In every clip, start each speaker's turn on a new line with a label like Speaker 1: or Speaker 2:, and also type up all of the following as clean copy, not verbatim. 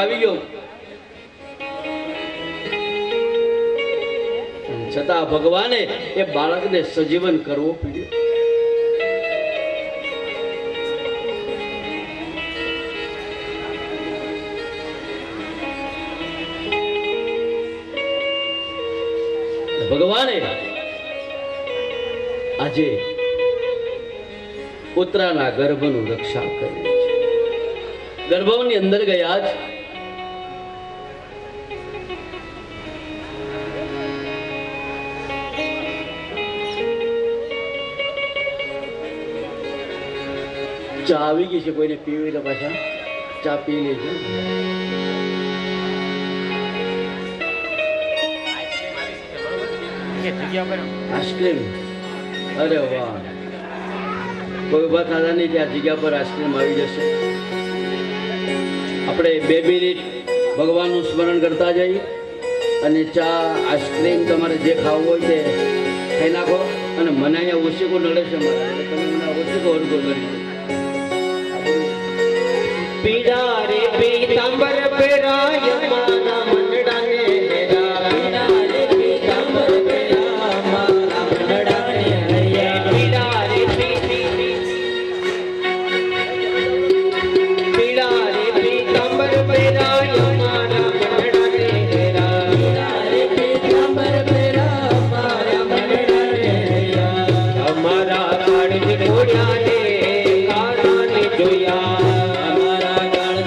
Speaker 1: આવી ગયો, છતાં ભગવાને એ બાળકને સજીવન કરવો પડ્યો. ભગવાને આજે પુત્રના ગર્ભનું રક્ષા કર્યું છે. ગર્ભની અંદર ગયા જ ચા આવી ગઈ છે. કોઈને પીવી લે, પાછા ચા પી લેજો. આઈસ્ક્રીમ, અરે વાહ, કોઈ વાત થતા નહીં ત્યાં જગ્યા પર આઈસ્ક્રીમ આવી જશે. આપણે 2 મિનિટ ભગવાનનું સ્મરણ કરતા જઈએ અને ચા આઈસ્ક્રીમ તમારે જે ખાવું હોય તે ખાઈ નાખો. અને મને અહીંયા ઓછીકો નડે છે મારા, એટલે તમે મને ઓછીકો અનુભવ કરી દો.
Speaker 2: પીડા રે પીતાંબર પેરાય મારા મંડળાને હેરા. પીડા રે પીતાંબર પેરા મારા મંડળાને હૈયા. પીડા રે પીતાંબર પેરાય મારા મંડળાને હેરા. પીડા રે પીતાંબર પેરા મારા મંડળાને હૈયા. અમારા કાળજ ઘોડ્યા ને કાળાને જોયા. અમારા કાળજ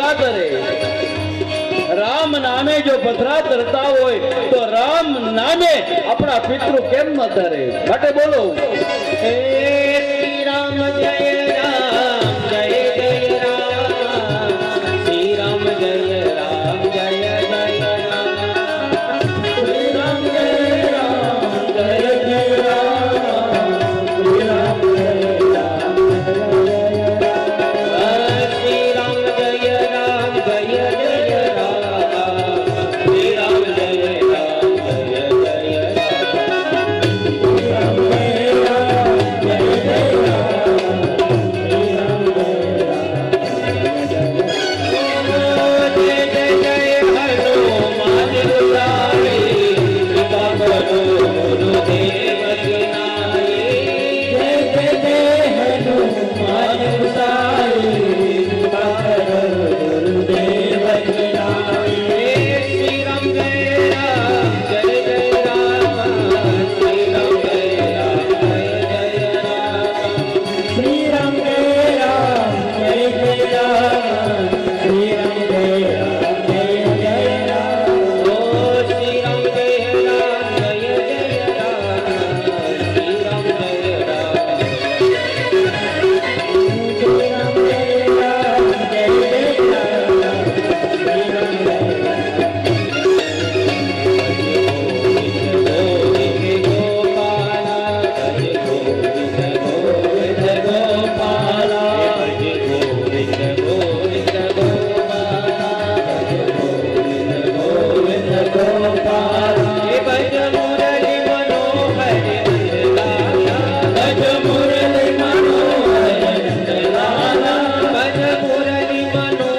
Speaker 1: પથરા તરે. રામ નામે જો પથરા તરતા હોય તો રામ નામે આપણા પિતૃ કેમ ન તરે? માટે બોલો.
Speaker 2: હે શ્રી રામ જય રામ જય જય રામ. શ્રી રામ જય રામ જય જય રામ. શ્રી રામ જય રામ જય જય રામ. શ્રી રામ જય રામ જય જય રામ. શ્રી રામ જય રામ જય જય રામ. શ્રી રામ જય રામ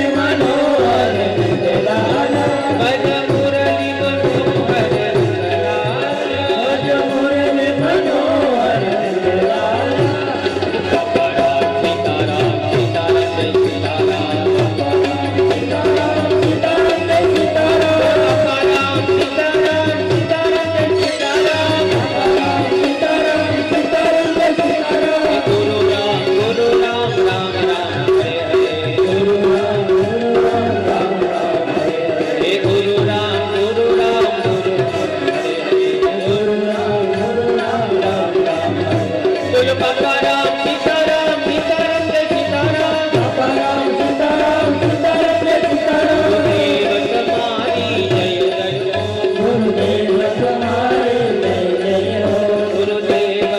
Speaker 2: જય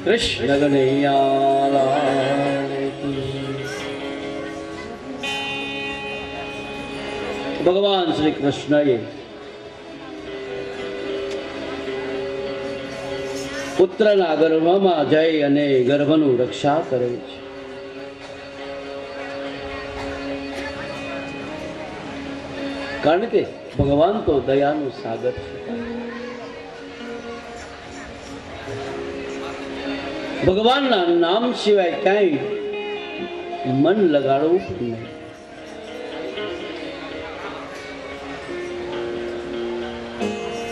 Speaker 1: કૃષ્ણ કનૈયા લાલ કી. ભગવાન શ્રી કૃષ્ણએ પુત્રના ગર્ભમાં જઈ અને ગર્ભનું રક્ષા કરે છે. કારણ કે ભગવાન તો દયાનું સાગર છે. ભગવાનના નામ સિવાય ક્યાંય મન લગાડવું પણ નહીં.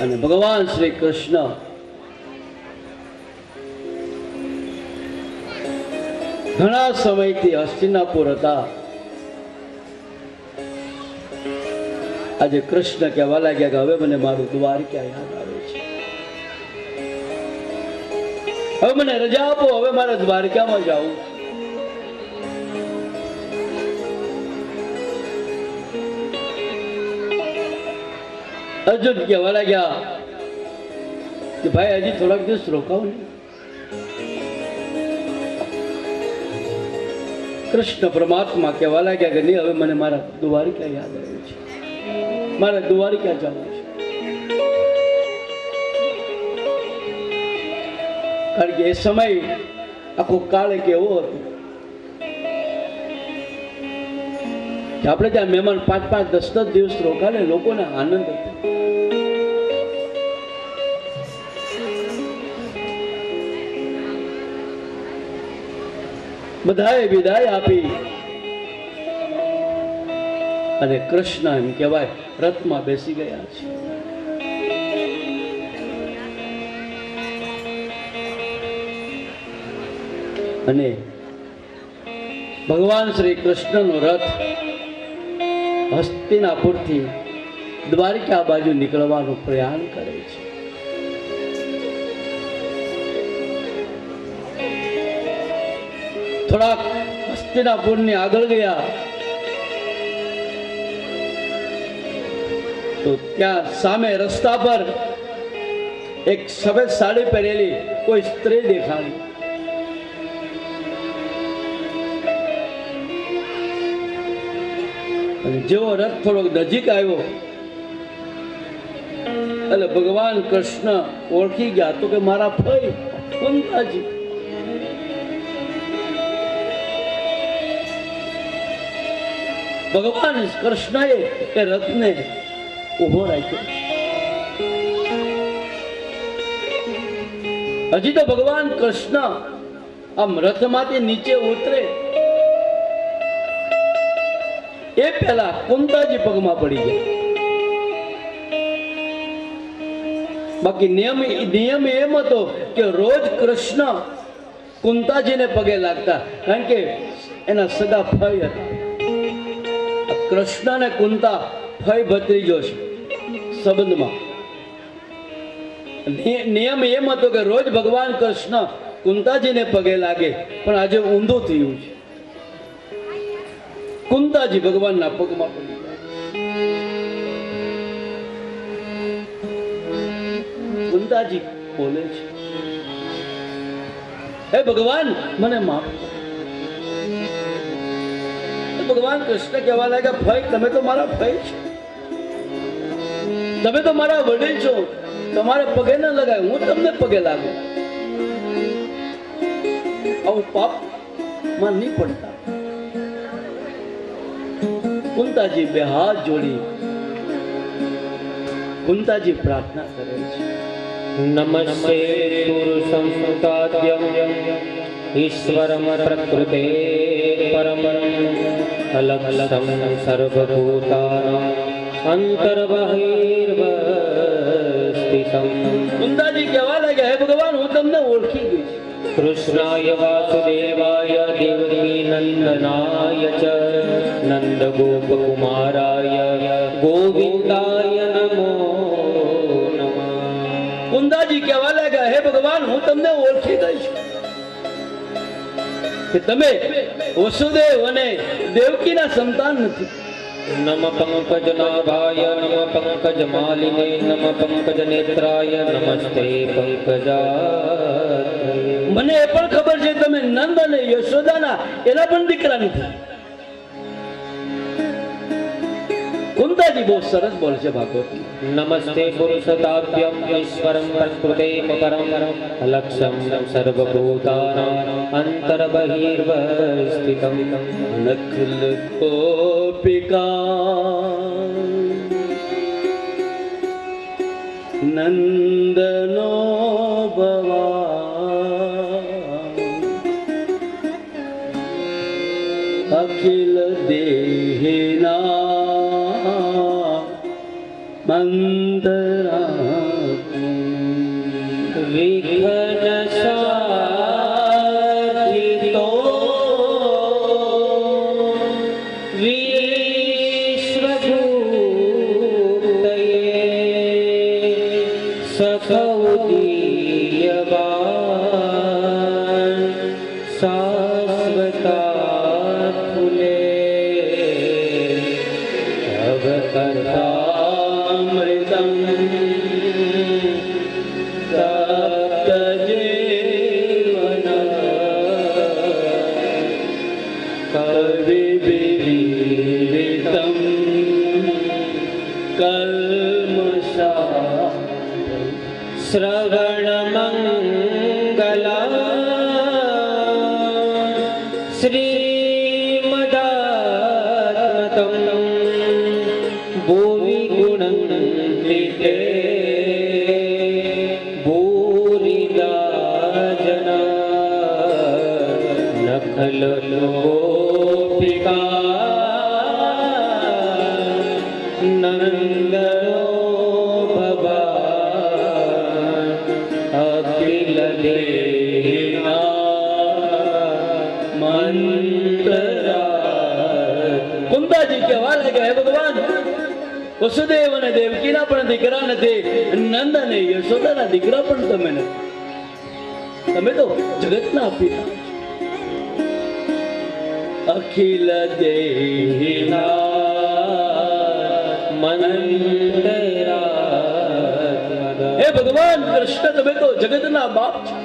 Speaker 1: અને ભગવાન શ્રી કૃષ્ણ ઘણા સમયથી હસ્તિનાપુર હતા. આજે કૃષ્ણ કહેવા લાગ્યા કે હવે મને મારું દ્વારકા યાદ આવે છે. હવે મને રજા આપો, હવે મારે દ્વારકામાં જાવું. અર્જુન કહેવા લાગ્યા કે ભાઈ હજી થોડાક દિવસ રોકાવ ને. કૃષ્ણ પરમાત્મા કહેવા લાગ્યા કે નહીં, હવે મને મારા દ્વારિકા યાદ આવ્યું છે, મારે દ્વારિકા જવું છે. કારણ કે એ સમય આખો કાળ કેવો હતો કે આપણે ત્યાં મહેમાન 5-5, 10-10 દિવસ રોકાલે, લોકોને આનંદ હતો. બધાએ વિદાય આપી અને કૃષ્ણ એમ કહેવાય રથમાં બેસી ગયા છે. અને ભગવાન શ્રી કૃષ્ણનો રથ હસ્તિનાપુરથી દ્વારિકા બાજુ નીકળવાનું પ્રયાણ કરે છે. થોડાક હસ્તિનાપુરની આગળ ગયા તો ત્યાં સામે રસ્તા પર એક સફેદ સાડી પહેરેલી કોઈ સ્ત્રી દેખાણી. અને જેવો રથ થોડોક નજીક આવ્યો એટલે ભગવાન કૃષ્ણ ઓળખી ગયા તો કે મારા ભાઈ કુંતાજી. ભગવાન કૃષ્ણએ એ રથને ઉભો રાખ્યો. હજી તો ભગવાન કૃષ્ણ આમ રથમાંથી નીચે ઉતરે એ પહેલા કુંતાજી પગમાં પડી ગયા. બાકી નિયમ એમ હતો કે રોજ કૃષ્ણ કુંતાજીને પગે લાગતા, કારણ કે એના સગા ભાઈ હતા. કૃષ્ણ અને કુંતા ભાઈ ભત્રીજો છે સંબંધમાં. નિયમ એમ હતો કે રોજ ભગવાન કૃષ્ણ કુંતાજીને પગે લાગે, પણ આજે ઊંધું થયું છે. કુંતાજી ભગવાનના પગમાં પડી ગયા. કુંતાજી બોલે છે, હે ભગવાન મને માફ કરો. ભગવાન કૃષ્ણ કહેવા લાગ્યા, ભાઈ તમે તો મારા ભાઈ છો, તમે તો મારા વડીલ છો, તમારે પગે ન લગાય, હું તમને પગે લાગુ. આવું પાપ માં નહીં પડતા. કુંતાજી બે હાથ જોડી કુંતાજી પ્રાર્થના કરે છે,
Speaker 2: નમસ્તે પુરુષં તાદ્યમ ઈશ્વરમ પ્રકૃતે પરમ અલક્ષમ સર્વભૂતાનાં અંતર્બહિર્વસ્થિતમ.
Speaker 1: કુંતાજી કહેવા લાગ્યા, હે ભગવાન હું તમને ઓળખી ગઈ છું.
Speaker 2: કૃષ્ણાય વાસુદેવાય દેવકી નંદનાય ચ નંદ ગોપકુમારાય ગોવિંદાય નમો નમઃ.
Speaker 1: કુંતાજી કહેવા લાગ્યા, હે ભગવાન હું તમને ઓળખી ગઈ છું કે તમે વસુદેવ અને દેવકીના સંતાન નથી.
Speaker 2: નમ પંકજનાભાય નમ પંકજમાલિને નમ પંકજનેત્રાય નમસ્તે પંકજાત્રયે.
Speaker 1: મને એ પણ ખબર છે તમે નંદ અને યશોદાના એના પણ દીકરા નથી. કુંતાજી બહુ સરસ બોલે છે ભાગવત.
Speaker 2: નમસ્તે પુરુષતાભ્યમ ઈશ્વરમ પ્રકૃતે પરમ લક્ષમ સર્વભૂતાનાં અંતર્બહિર્વસ્થિતમ.
Speaker 1: નખલ ગોપિકા નંદનો ભવા અખિલ દેહિના મંદરા
Speaker 2: વિઘ્ન સાધિતો વિશ્વભૂતયે સખૌદીયવાન શાશ્વતા ફૂલે અવકર્તામૃતમ मंगला श्रीमदात्मतम भुवि गुणन्विते भूरिदा जना नखलोपिका नंदनो भगवान अखिल देहा मंतरा।
Speaker 1: કુંતાજી કહેવા લાગ્યા, હે ભગવાન, વસુદેવ અને દેવકીના પણ દીકરા નથી, નંદ અને યશોદાના દીકરા પણ તમે નથી, તમે તો જગતના પિતા, અખિલ દેહિના
Speaker 2: મંતરા।
Speaker 1: હે ભગવાન કૃષ્ણ, તમે તો જગતના બાપ છો,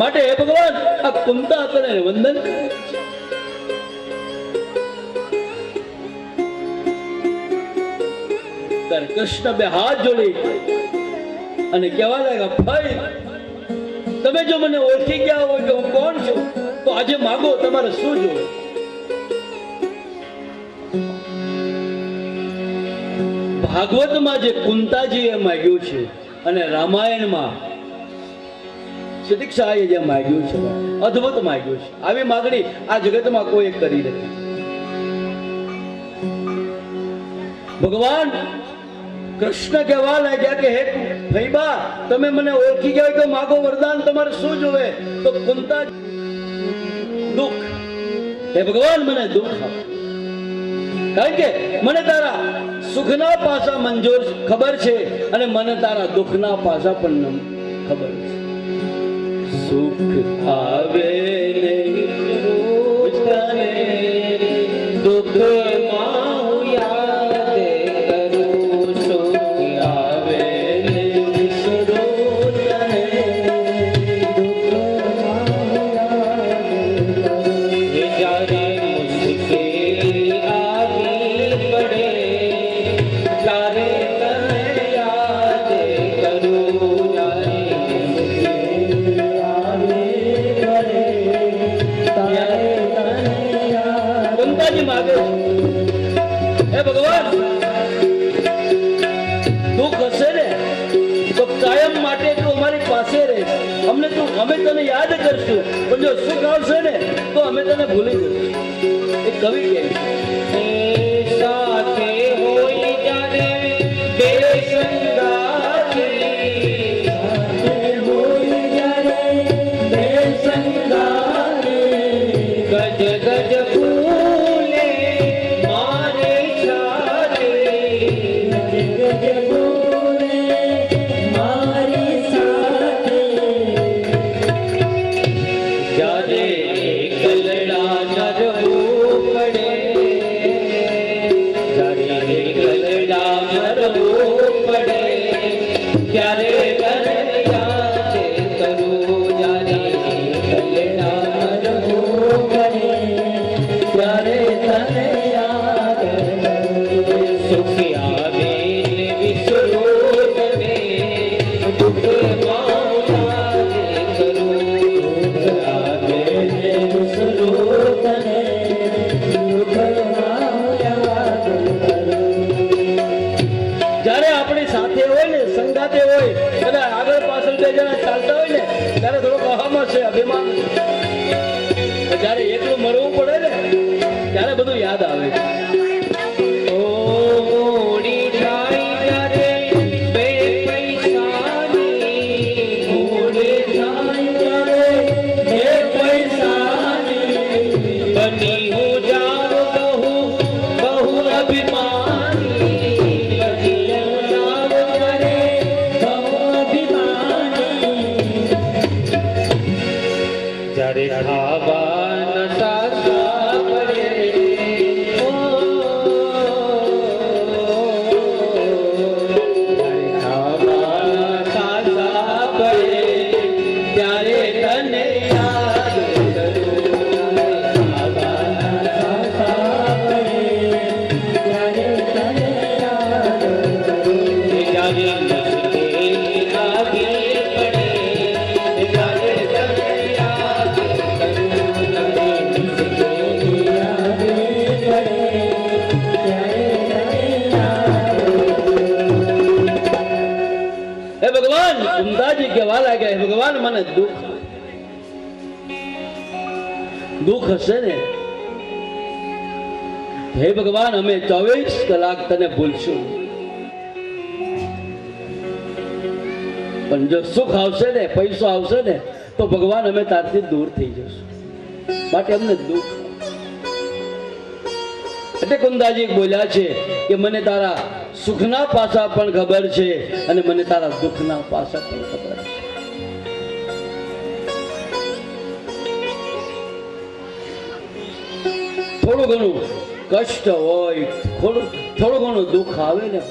Speaker 1: માટે હે ભગવાન આ કુંતા તને વંદન કરે છે. ત્યારે કૃષ્ણ બે હાથ જોડી અને કહેવા લાગ્યા, ભાઈ તમે જો મને ઓળખી ગયા હોય કે હું કોણ છું તો આજે માગો, તમારે શું જોવે? ભાગવતમાં જે કુંતાજીએ માગ્યું છે અને રામાયણમાં સુદીક્ષાએ જે માગ્યું છે, અદ્ભુત માગ્યું છે. આવી માગણી આ જગતમાં કોઈ કરી નથી. ભગવાન કૃષ્ણ કહેવા લાગ્યા કે હે ભઈબા, તમે મને ઓળખી ગયા હોય તો માગો વરદાન, તમારે શું જોવે? તો કુંતા, દુઃખ. હે ભગવાન, મને દુઃખ આપો, કારણ કે મને તારા સુખના પાસા મંજૂર ખબર છે અને મને તારા દુઃખના પાસા પણ ખબર છે.
Speaker 2: સુખ આવે ને તને દુઃખ માં યાદ કરું, સુખ આવે ને વિસરો તને દુઃખ માં યાદ કરું। જ્યારે મુશ્કેલી આવી પડે ત્યારે તને યાદ કરું, ત્યારે
Speaker 1: કુંતાજી માગે છે, હે ભગવાન, દુઃખ હશે ને તો કાયમ માટે તું અમારી પાસે રહે, અમે તને યાદ કરશું, પણ જો સુખ આવશે ને તો અમે તને ભૂલી જઈશું. એ કવિ કહે છે,
Speaker 2: સાથે હોય જાને બે સંગાતી, સાથે હોય જાને બે સંગાતી, ગજ ગજ ફૂલે મારે છાતી, ગજ ગજ ફૂલે મારી સાથે, જ્યારે એકલડા ન રહેવું પડે, જ્યારે એકલડા ન રહેવું પડે, ત્યારે તને યાદ કરું, જ્યારે એકલડા ન રહેવું પડે, ત્યારે તને યાદ કરું, સુખ આવે ને વિસરો તને દુઃખ માં યાદ કરું, સુખ આવે ને વિસરો તને દુઃખ માં યાદ કરું।
Speaker 1: જ્યારે આપણી સાથે હોય ને, સંગાતે હોય, અને આગળ પાછળ બે જણા ચાલતા હોય ને, ત્યારે થોડોક અહમ હશે, અભિમાન હશે. પણ જ્યારે એકલું મરવું પડે ને ત્યારે બધું યાદ આવે છે.
Speaker 2: ઓ મોડી થાય ત્યારે બે પૈસાની, મોડી થાય ત્યારે બે પૈસાની, બની હું જાઉં બહુ અભિમાની, બની હું જાઉં ત્યારે બહુ અભિમાની,
Speaker 1: હે ભગવાન, કુંતાજી કહેવા લાગ્યા, હે ભગવાન, મને દુઃખ હશે ને? હે ભગવાન, અમે 24 કલાક તને ભૂલશું, પણ જો સુખ આવશે ને, પૈસો આવશે ને, તો ભગવાન અમે તારથી દૂર થઈ જશું, માટે અમને દુઃખ. એટલે કુંતાજી બોલ્યા છે કે મને તારા સુખના પાસા પણ ખબર છે અને મને તારા દુઃખના પાસા પણ ખબર છે. થોડું ઘણું કષ્ટ હોય, થોડું ઘણું દુઃખ આવે ને,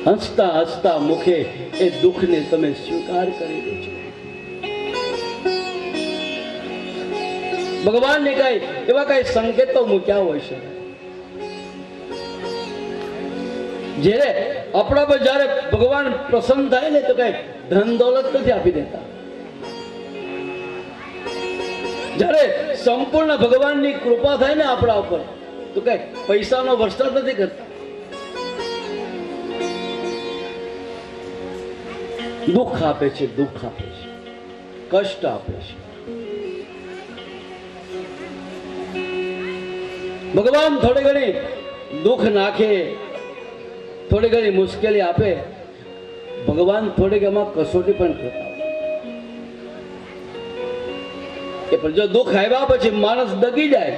Speaker 1: હસતા હસતા મુખે એ દુઃખને તમે સ્વીકાર કરી દેજો. ભગવાનને કઈ એવા કઈ સંકેતો મૂક્યા હોય છે, જ્યારે આપણા પર જ્યારે ભગવાન પ્રસન્ન થાય ને તો કઈ ધન દોલત નથી આપી દેતા. જ્યારે સંપૂર્ણ ભગવાનની કૃપા થાય ને આપણા ઉપર તો કઈ પૈસાનો વરસાદ નથી કરતા. દુઃખ આપે છે, દુઃખ આપે છે, કષ્ટ આપે છે. ભગવાન થોડી ઘણી દુઃખ નાખે, થોડી ઘણી મુશ્કેલી આપે, ભગવાન થોડીક એમાં કસોટી પણ કરતા હોય. કે પણ જો દુઃખ આવ્યા પછી માણસ દગી જાય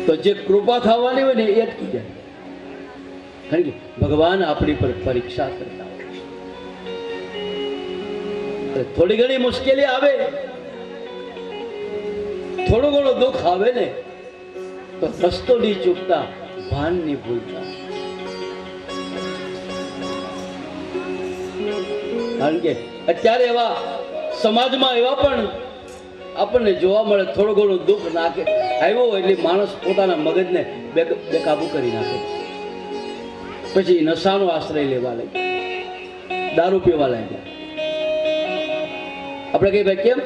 Speaker 1: તો જે કૃપા થવાની હોય ને એ અટકી જાય. કારણ કે ભગવાન આપણી પર પરીક્ષા કરતા હોય છે. થોડી ઘણી મુશ્કેલી આવે, થોડું ઘણું દુઃખ આવે ને તો રસ્તો નહીં ચૂકતા, ભાન નહીં ભૂલતા. કારણ કે અત્યારે એવા સમાજમાં એવા પણ આપણને જોવા મળે, થોડું ઘણું દુઃખ નાખે આવ્યો હોય એટલે માણસ પોતાના મગજને બેકાબુ કરી નાખે, પછી નશાનો આશ્રય લેવા લાગ્યા, દારૂ પીવા લાગ્યા. આપણે કઈ ભાઈ કેમ?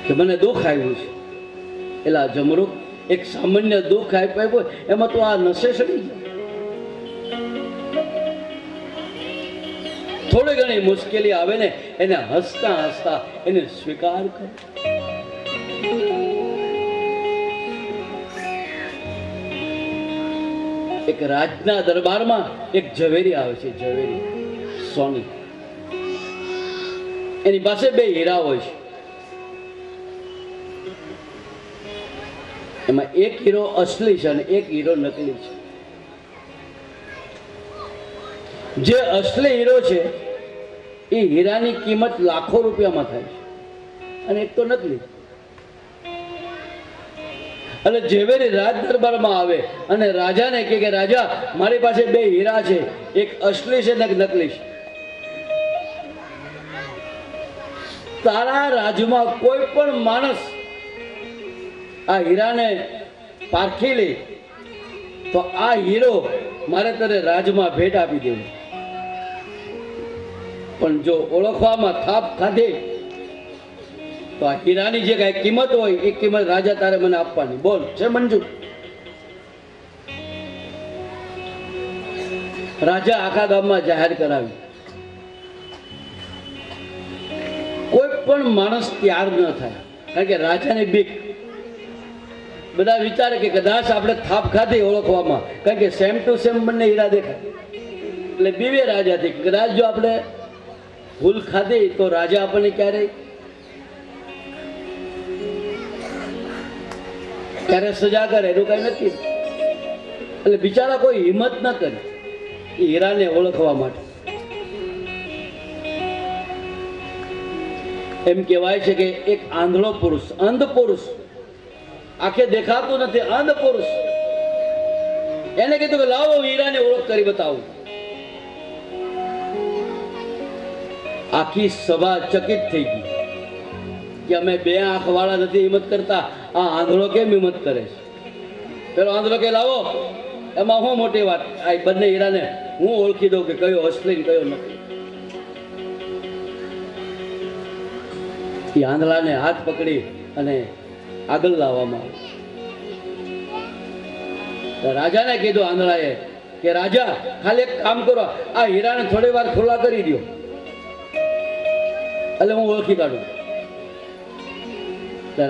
Speaker 1: કે મને દુઃખ આવ્યું છે, એટલે જમરૂક એક સામાન્ય દુઃખ આપ્યું એમાં તો આ નશે ચડી જાય. થોડી ઘણી મુશ્કેલી આવે ને એને હસતા હસતા એને સ્વીકાર કરો. એક રાજના દરબારમાં એક ઝવેરી આવે છે, ઝવેરી સોની. એની પાસે 2 હીરા હોય છે. એમાં એક હીરો અસલી છે અને એક હીરો નકલી છે. જે અસલી હીરો છે એ હીરાની કિંમત લાખો રૂપિયામાં થાય છે અને એક તો નકલી. અને ઝવેરી રાજ દરબારમાં આવે અને રાજાને કહે કે રાજા, મારી પાસે 2 હીરા છે, એક અસલી છે ને એક નકલી છે. તારા રાજમાં કોઈ પણ માણસ આ હીરાને પારખી લે તો આ હીરો મારે તને રાજમાં ભેટ આપી દેવું, પણ જો ઓળખવામાં થાપ ખાધે તો આ હીરાની જે કઈ કિંમત હોય એ કિંમત રાજા તારે મને આપવાની. બોલ, છે મંજૂર? રાજા આખા ગામમાં જાહેર કરાવી. કોઈ પણ માણસ તૈયાર ન થાય, કારણ કે રાજાને બીક. બધા વિચારે કે કદાચ આપણે થાપ ખાધી ઓળખવામાં, કારણ કે સેમ ટુ સેમ બંને હીરા દેખાય, એટલે બીવે રાજાથી કદાચ જો આપણે ભૂલ ખાધી તો રાજા આપણને ક્યારે સજા કરે એનું કઈ નથી. એટલે બિચારા કોઈ હિંમત ન કરે એ હીરાને ઓળખવા માટે. એમ કહેવાય છે કે એક આંધળો પુરુષ, અંધ પુરુષ, આંખે દેખાતું નથી, અંધ પુરુષ, એને કીધું કે લાવો હીરાને ઓળખ કરી બતાવું. આખી સભા ચકિત થઈ ગઈ કે અમે 2 આંખ વાળા નથી હિંમત કરતા, આ આંધળો કેમ હિંમત કરે છે? પેલો આંધળો કે લાવો, એમાં શું મોટી વાત, આ બંને હીરાને હું ઓળખી દઉં કે કયો અસલી કયો નથી. એ આંધળાને હાથ પકડી અને આગળ લાવવામાં આવ્યો. રાજાને કીધું આંધળાએ કે રાજા ખાલી એક કામ કરો, આ હીરાને થોડી વાર ખુલ્લા કરી દો એટલે હું ઓળખી કાઢું.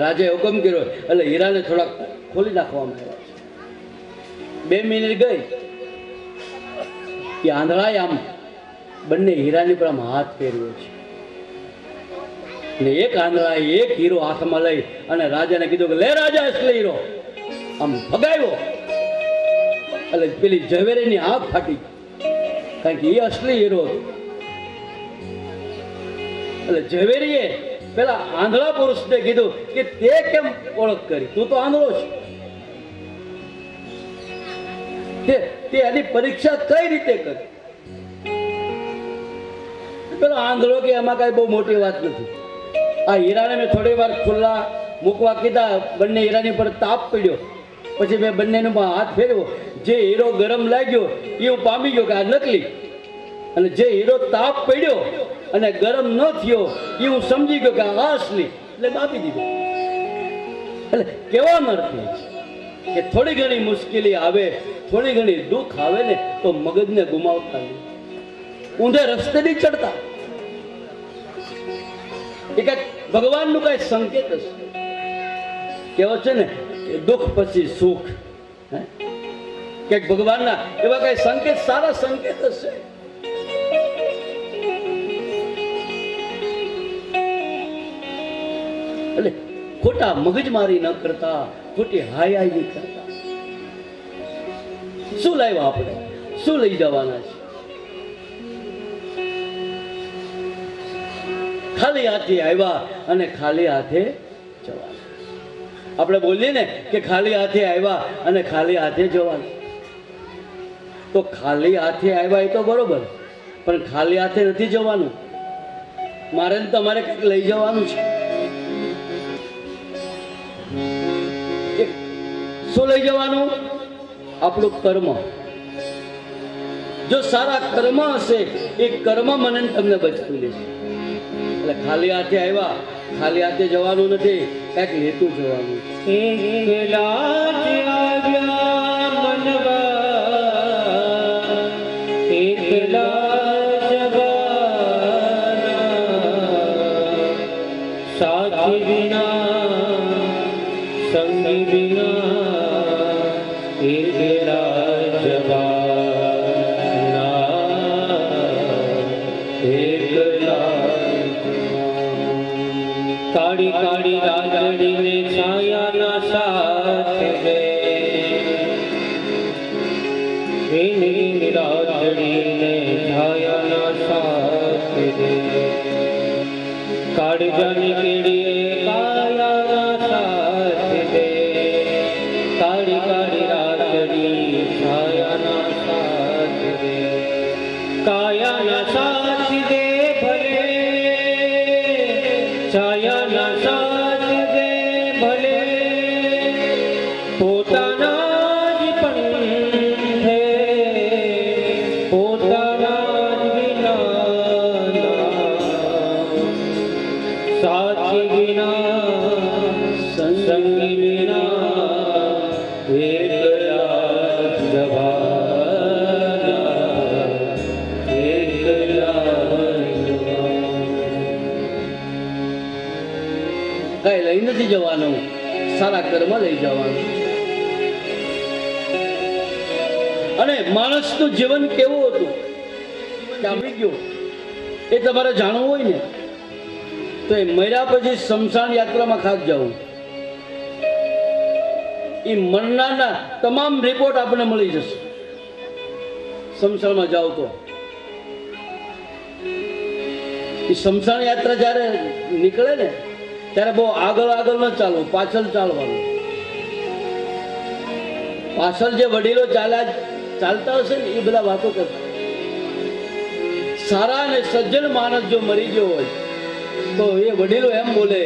Speaker 1: રાજાએ હુકમ કર્યો એટલે હીરાને થોડા ખોલી નાખવામાં આવ્યા. 2 મિનિટ ગઈ કે આંધળાએ આમ બંને હીરાની પર આમ હાથ ફેરવ્યો છે ને એક આંધળાએ એક હીરો હાથમાં લઈ અને રાજાને કીધું કે લે રાજા અસલી હીરો, આમ ભગાવ્યો એટલે પેલી ઝવેરીની આંખ ફાટી, કારણ કે એ અસલી હીરો હતો. એટલે ઝવેરીએ પેલા આંધળા પુરુષને કીધું કે તે કેમ ઓળખ કરી, તું તો આંધળો છે, તે એની પરીક્ષા કઈ રીતે કરી? પેલો આંધળો કે એમાં કઈ બહુ મોટી વાત નથી, આ હીરાને મેં થોડી વાર ખુલ્લા મૂકવા કીધા, બંને હીરાની પર તાપ પડ્યો, પછી મેં બંનેનો હાથ ફેરવ્યો, જે હીરો ગરમ લાગ્યો એ હું પામી ગયો કે આ નકલી, અને જે હીરો તાપ પડ્યો અને ગરમ ન થયો એ હું સમજી ગયો કે આ અસલી, એટલે આપી દીધો. એટલે કેવાનો અર્થ છે કે થોડી ઘણી મુશ્કેલી આવે, થોડી ઘણી દુઃખ આવે ને તો મગજને ગુમાવતા નહીં, ઊંધે રસ્તે નહીં ચડતા. એ કઈક ભગવાનનું કઈ સંકેત હશે. કહેવત છે ને કે દુઃખ પછી સુખ, કઈક ભગવાનના એવા કઈ સંકેત, સારા સંકેત હશે. એટલે ખોટા મગજમારી ન કરતા, ખોટી હાય નહીં કરતા. શું લાવ્યા આપણે, શું લઈ જવાના છે? ખાલી હાથે આવ્યા અને ખાલી હાથે જવાના. આપણે બોલીએ ને કે ખાલી હાથે આવ્યા અને ખાલી હાથે જવાના, તો ખાલી હાથે આવ્યા એ તો બરોબર, પણ ખાલી હાથે નથી જવાનું. મારે તમારે કંઈક લઈ જવાનું છે. શું લઈ જવાનું? આપણું કર્મ. જો સારા કર્મ હશે એ કર્મ મને તમને બચાવી લેશે. એટલે ખાલી હાથે આવ્યા, ખાલી હાથે જવાનું નથી, કંઈક લેતું જવાનું.
Speaker 2: સાથી વિના સંગી વિના એકલા જવાના, એકલા. કાળી કાળી રાજડીને છાયાના સાથે એની રાજડીને છાયાના સાથે કાળજાની કીડીએ કાયાના સાથે કાળી કાળી રાજડી છાયાના સાથે કાયાના સાથે ભલે છાયાના સાથે ભલે પોતાના જ પંથે પોતાના જ વિના સાથી વિના સંગી વિના એકલા જવાના, એકલા.
Speaker 1: કઈ લઈ નથી જવાનું, સારા કર્મ લઈ જવાનું. અને માણસનું જીવન કેવું હતું આવી ગયું એ તમારે જાણવું હોય ને તો એ મર્યા પછી સ્મશાન યાત્રામાં ખાસ જવું. એ મરનારના તમામ રિપોર્ટ આપણને મળી જશે સ્મશાનમાં જાઓ તો. એ સ્મશાન યાત્રા જ્યારે નીકળે ને ત્યારે બહુ આગળ આગળ ન ચાલવું, પાછળ ચાલવાનું. પાછળ જે વડીલો ચાલતા હશે ને એ બધા વાતો કરતા. સારા અને સજ્જન માણસ જો મરી ગયો હોય તો એ વડીલો એમ બોલે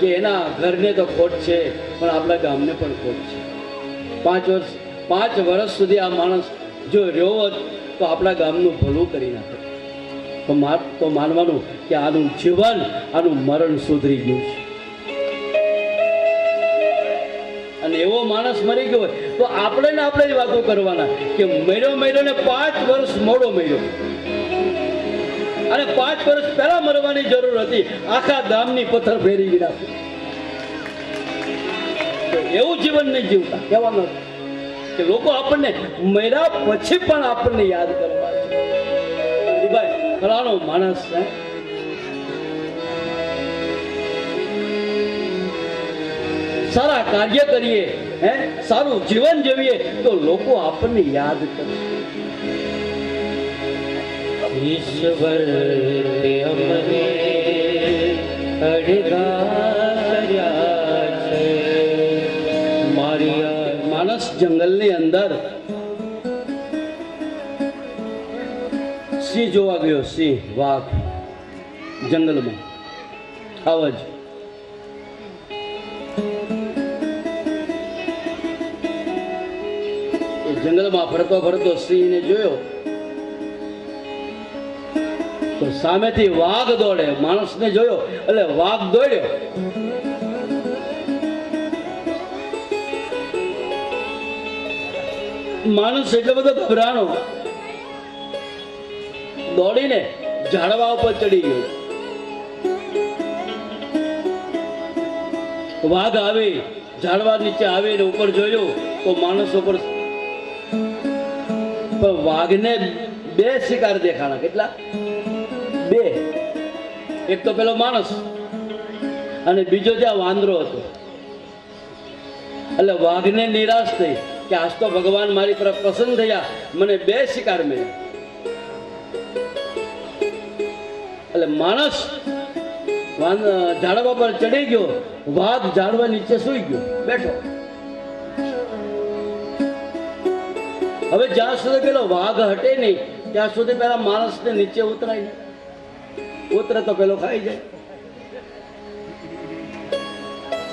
Speaker 1: કે એના ઘરને તો ખોટ છે પણ આપણા ગામને પણ ખોટ છે. 5 વર્ષ સુધી આ માણસ જો રહ્યો હોત તો આપણા ગામનું ભલું કરી નાખે. તો માનવાનું કે આનું જીવન આનું મરણ સુધરી ગયું છે. અને એવો માણસ મરી ગયો હોય તો આપણે જ વાતો કરવાના કે મર્યો ને 5 વર્ષ મોડો મર્યો, અને 5 વર્ષ પહેલા મરવાની જરૂર હતી, આખા ગામની પથ્થર ફેરી ગયા. એવું જીવન નહીં જીવતા. કહેવાનું કે લોકો આપણને મર્યા પછી પણ આપણને યાદ કરવા છે. ભાઈ ફલાણો માણસ છે, સારા કાર્ય કરીએ, સારું જીવન જીવીએ તો લોકો આપણને યાદ કરશે.
Speaker 2: ઈશ્વર તે અમને અડગાર્યા છે. મારી
Speaker 1: માણસ જંગલની અંદર સિંહ જોવા ગયો. સિંહ, વાઘ જંગલમાં આવા જ. જંગલમાં ફરતો સિંહને જોયો તો સામેથી વાઘ દોડે. માણસને જોયો એટલે વાઘ દોડ્યો. માણસ એટલો બધો ગભરાણો, દોડીને ઝાડવા ઉપર ચડી ગયો. વાઘ આવી ઝાડવા નીચે આવીને ઉપર જોયું તો માણસ ઉપર. પણ વાઘને 2 શિકાર દેખાણા. કેટલા? 2. એક તો પેલો માણસ અને બીજો ત્યાં વાંદરો હતો. એટલે વાઘને નિરાશ થઈ કે આજ તો ભગવાન મારી પર પ્રસન્ન થયા, મને 2 શિકાર મળ્યા. એટલે માણસ ઝાડવા પર ચડી ગયો, વાઘ ઝાડવા નીચે સૂઈ ગયો, બેઠો. હવે જ્યાં સુધી પેલો વાઘ હટે નહીં ત્યાં સુધી પેલા માણસને નીચે ઉતરાય નહીં. ઉતરે તો પેલો ખાઈ જાય.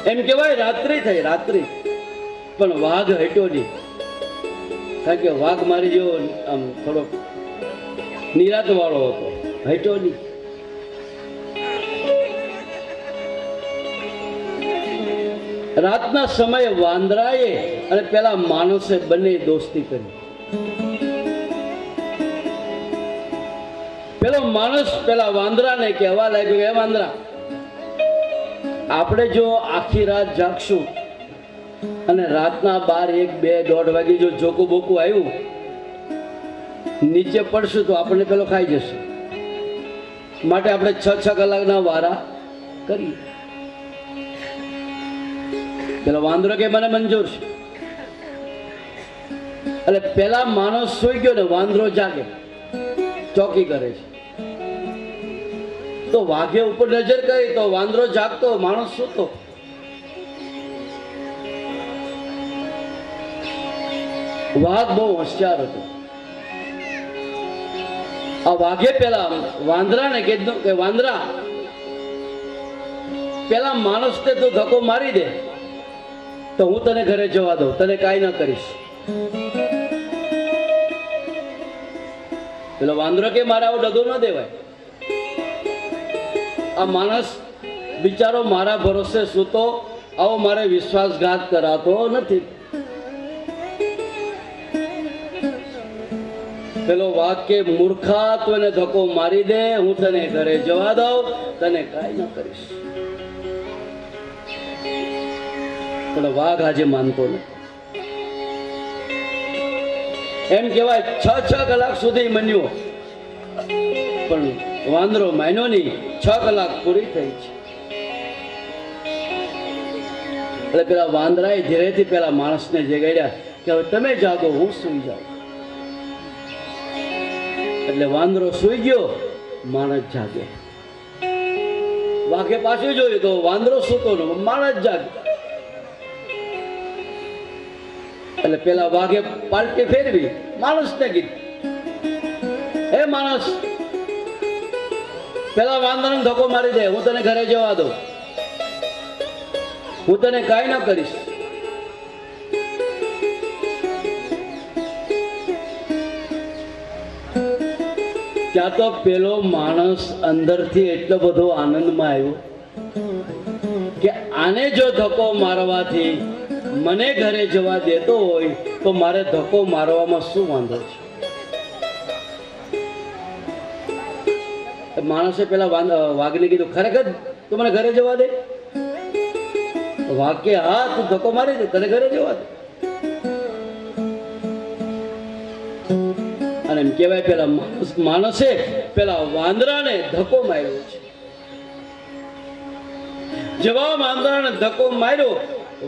Speaker 1: એમ કહેવાય રાત્રિ થઈ, રાત્રિ. પણ વાઘ હટ્યો નહીં, કારણ કે વાઘ મારી જેવો આમ થોડો નિરાત વાળો હતો. હટ્યો નહીં. રાતના સમયે વાંદરાએ અને પેલા માણસે બંને દોસ્તી કરી. પેલો માણસ પેલા વાંદરાને કહેવા લાગ્યો, હે વાંદરા, આપણે જો આખી રાત જાગશું અને રાતના 12, 1, 2, 1.5 વાગે જો જોકું બોકું આવ્યું, નીચે પડશું તો આપણને પેલો ખાઈ જશે. માટે આપણે 6 કલાકના વારા કરીએ. પેલો વાંદરો કે મને મંજૂર છે. એટલે પેલા માણસ સૂઈ ગયો ને વાંદરો જાગે, ચોકી કરે છે. તો વાઘે ઉપર નજર કરી તો વાંદરો જાગતો, માણસ સૂતો. વાઘ બહુ હોશિયાર હતો. આ વાઘે પેલા વાંદરાને કીધું કે વાંદરા, પેલા માણસને તું ધક્કો મારી દે તો હું તને ઘરે જવા દઉં, તને કાંઈ ન કરીશ. પેલો વાંદરો કે મારે આવું ડગો ન દેવાય. આ માણસ બિચારો મારા ભરોસે સૂતો, આવો મારે વિશ્વાસઘાત કરાતો નથી. પેલો વાઘ કે મૂર્ખા, તું એને ધક્કો મારી દે, હું તને ઘરે જવા દઉં, તને કાંઈ ન કરીશ. પણ વાઘ આજે માનતો નથી. એમ કહેવાય 6 કલાક સુધી મન્યો, પણ વાંદરો માન્યો નહીં. 6 કલાક પૂરી થઈ છે. એટલે પેલા વાંદરાએ ધીરેથી પેલા માણસને જગાડ્યા કે હવે તમે જાગો, હું સૂઈ જાઉં. એટલે વાંદરો સૂઈ ગયો, માણસ જાગે. વાઘે પાછું જોયું તો વાંદરો સૂતો ન, માણસ જાગે. એટલે પેલા વાઘે પાલટી ફેરવી માણસને કીધું, હે માણસ, પેલા વાંદરાને ધક્કો મારી દે, હું તને ઘરે જવા દઉં, હું તને કાંઈ ન કરીશ. ત્યાં તો પેલો માણસ અંદરથી એટલો બધો આનંદમાં આવ્યો કે આને જો ધક્કો મારવાથી મને ઘરે જવા દેતો હોય તો મારે ધક્કો મારવામાં શું વાંધો છે? માણસે પેલા વાઘને કીધું, ખરેખર તું મને ઘરે જવા દે? વાઘ કે હા, તું ધક્કો મારી દે, તને ઘરે જવા દે. અને એમ કહેવાય પેલા માણસે પેલા વાંદરાને ધક્કો માર્યો છે. જેવા વાંદરાને ધક્કો માર્યો,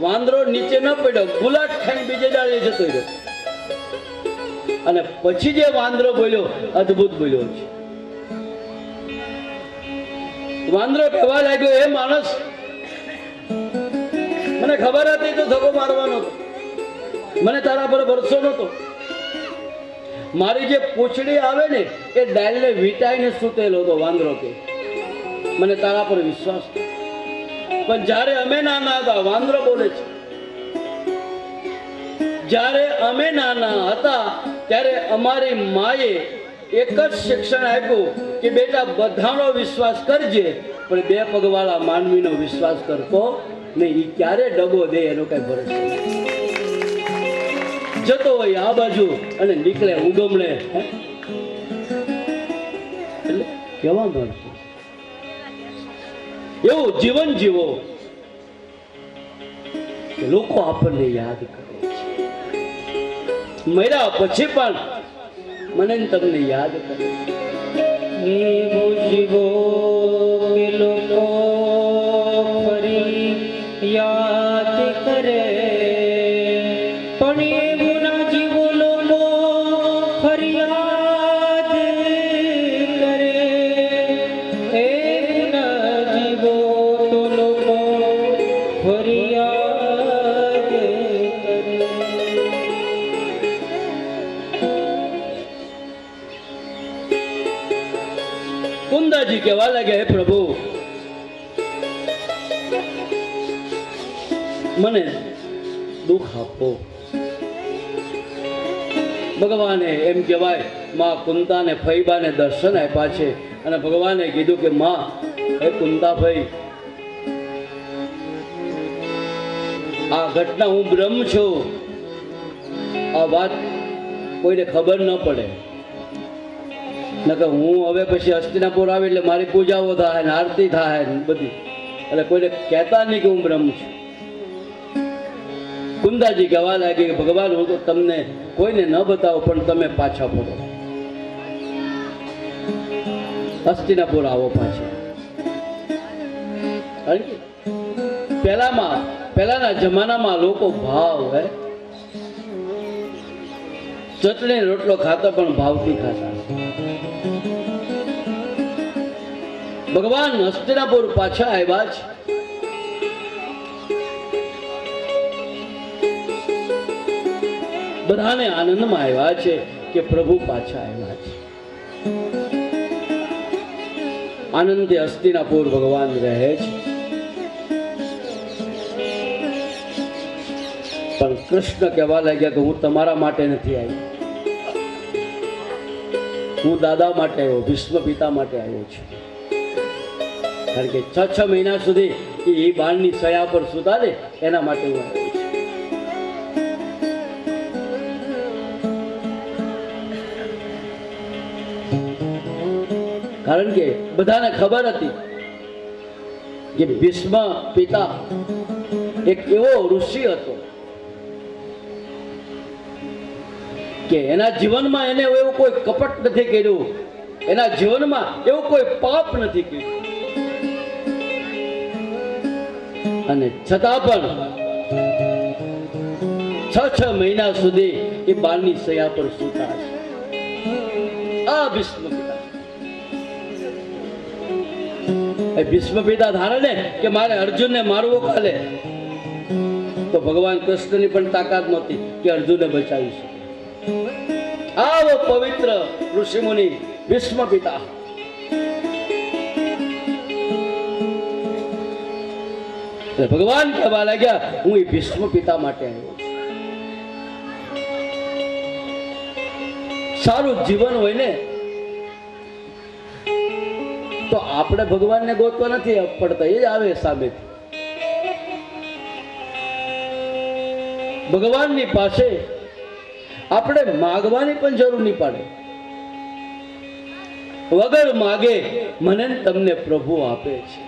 Speaker 1: વાંદરો નીચે ન પડ્યો, ગુલાટ ખાઈને બીજે ડાળે જતો રહ્યો. અને પછી જે વાંદરો બોલ્યો, અદ્ભુત બોલ્યો છે. વાંદરો કહેવા લાગ્યો, હે માણસ, મને ખબર હતી તો ધક્કો મારવાનો હતો, મને તારા પર ભરોસો નહોતો. મારી જે પૂંછડી આવે ને એ ડાળને વીંટાઈને સૂતેલો હતો. વાંદરો કે મને તારા પર વિશ્વાસ હતો. પણ જ્યારે અમે નાના હતા, વાંદરો બોલે છે, જ્યારે અમે નાના હતા ત્યારે અમારી માએ એક જ શિક્ષણ આપ્યું કે બેટા બધાનો વિશ્વાસ કરજે, પણ બે પગવાળા માનવીનો વિશ્વાસ કરતો નહીં. એ ક્યારે ડગો દે એનો કઈ ભરોસો નહીં. જતો હોય આ બાજુ અને નીકળે ઉગમણે. એટલે કેવા માણસો, એવું જીવન જીવો કે લોકો આપણને યાદ કરે છે. મર્યા પછી પણ મને તમને યાદ કરે.
Speaker 2: એવું જીવો કે લોકો ફરી યાદ કરે, પણ એવું ના જીવો લોકો ફરિયાદ કરે. એવું ના જીવો તો લોકો ફરિયાદ કરે.
Speaker 1: કુંદાજી કહેવા લાગે, હે પ્રભુ, મને દુઃખ આપો. ભગવાને એમ કહેવાય માં કુંતાને ફઈબાને દર્શન આપ્યા છે અને ભગવાને કીધું કે માં, હે કુંતાભાઈ, આ ઘટના હું બ્રહ્મ છું, આ વાત કોઈને ખબર ન પડે. નકર હું હવે પછી હસ્તિનાપુર આવે એટલે મારી પૂજાઓ થાય ને આરતી થાય ને બધી, એટલે કોઈને કહેતા નહીં કે હું બ્રહ્મ છું. કુંદાજી કહેવા લાગે કે ભગવાન, હું તો તમને કોઈને ન બતાવું, પણ તમે પાછા ફરો, હસ્તિનાપુર આવો પાછા. પહેલાના જમાનામાં લોકો ભાવ હે ચટણી રોટલો ખાતા પણ ભાવથી ખાતા. ભગવાન હસ્તિનાપુર પાછા આવ્યા છે. બધાને આનંદમાં આવ્યા છે કે પ્રભુ પાછા આવ્યા છે. આનંદથી હસ્તિનાપુર ભગવાન રહે છે. પણ કૃષ્ણ કહેવા લાગ્યા કે હું તમારા માટે નથી આવ્યો, હું દાદા માટે આવ્યો, ભીષ્મ પિતા માટે આવ્યો છું. કારણ કે 6 મહિના સુધી એ બાણની સયા પર સુતા દે એના માટે હું આવ્યો છું. કારણ કે બધાને ખબર હતી કે ભીષ્મ પિતા એક એવો ઋષિ હતો કે એના જીવનમાં એને એવું કોઈ કપટ નથી કર્યું, એના જીવનમાં એવું કોઈ પાપ નથી કર્યું, અને છતાં પણ 6 મહિના સુધી એ બાળની સયા પર સૂતા છે. આ ભીષ્મ પિતા, એ ભીષ્મ પિતા ધારે ને કે મારે અર્જુનને મારવો કાલે, તો ભગવાન કૃષ્ણની પણ તાકાત નહોતી કે અર્જુનને બચાવી શકે. આવો પવિત્ર ઋષિમુનિ ભીષ્મ પિતા. ભગવાન કહેવા લાગ્યા, હું એ ભીષ્મ પિતા માટે આવ્યો છું. સારું જીવન હોય ને તો આપણે ભગવાનને ગોતવા નથી પડતા, એ જ આવે સામેથી. ભગવાનની પાસે આપણે માગવાની પણ જરૂર નહીં પડે. વગર માગે મને ને તમને પ્રભુ આપે છે.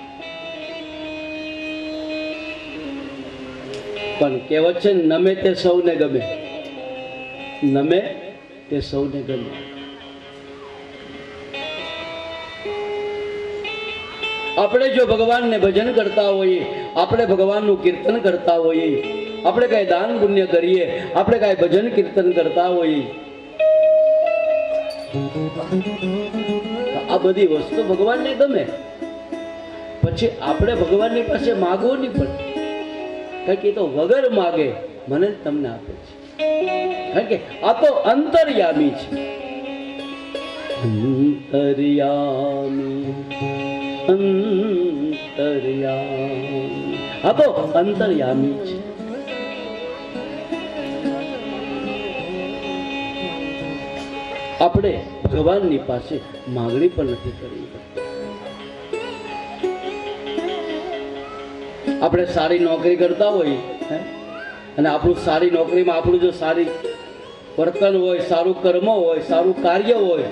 Speaker 1: પણ કહેવત છે નમે તે સૌને ગમે, નમે તે સૌને ગમે. આપણે જો ભગવાનને ભજન કરતા હોઈએ, આપણે ભગવાનનું કીર્તન કરતા હોઈએ, આપણે કઈ દાન પુણ્ય કરીએ, આપણે કઈ ભજન કીર્તન કરતા હોઈએ, આ બધી વસ્તુ ભગવાનને ગમે. પછી આપણે ભગવાનની પાસે માગવું નહીં પડે, કારણ કે એ તો વગર માગે મને તમને આપે છે. કારણ કે આ તો અંતર્યામી છે. અંતર્યામી, અંતર્યામી, આ તો અંતર્યામી છે. આપણે ભગવાનની પાસે માગણી પણ નથી કરવી. આપણે સારી નોકરી કરતા હોઈએ અને આપણું સારી નોકરીમાં આપણું જો સારી વર્તન હોય, સારું કર્મ હોય, સારું કાર્ય હોય,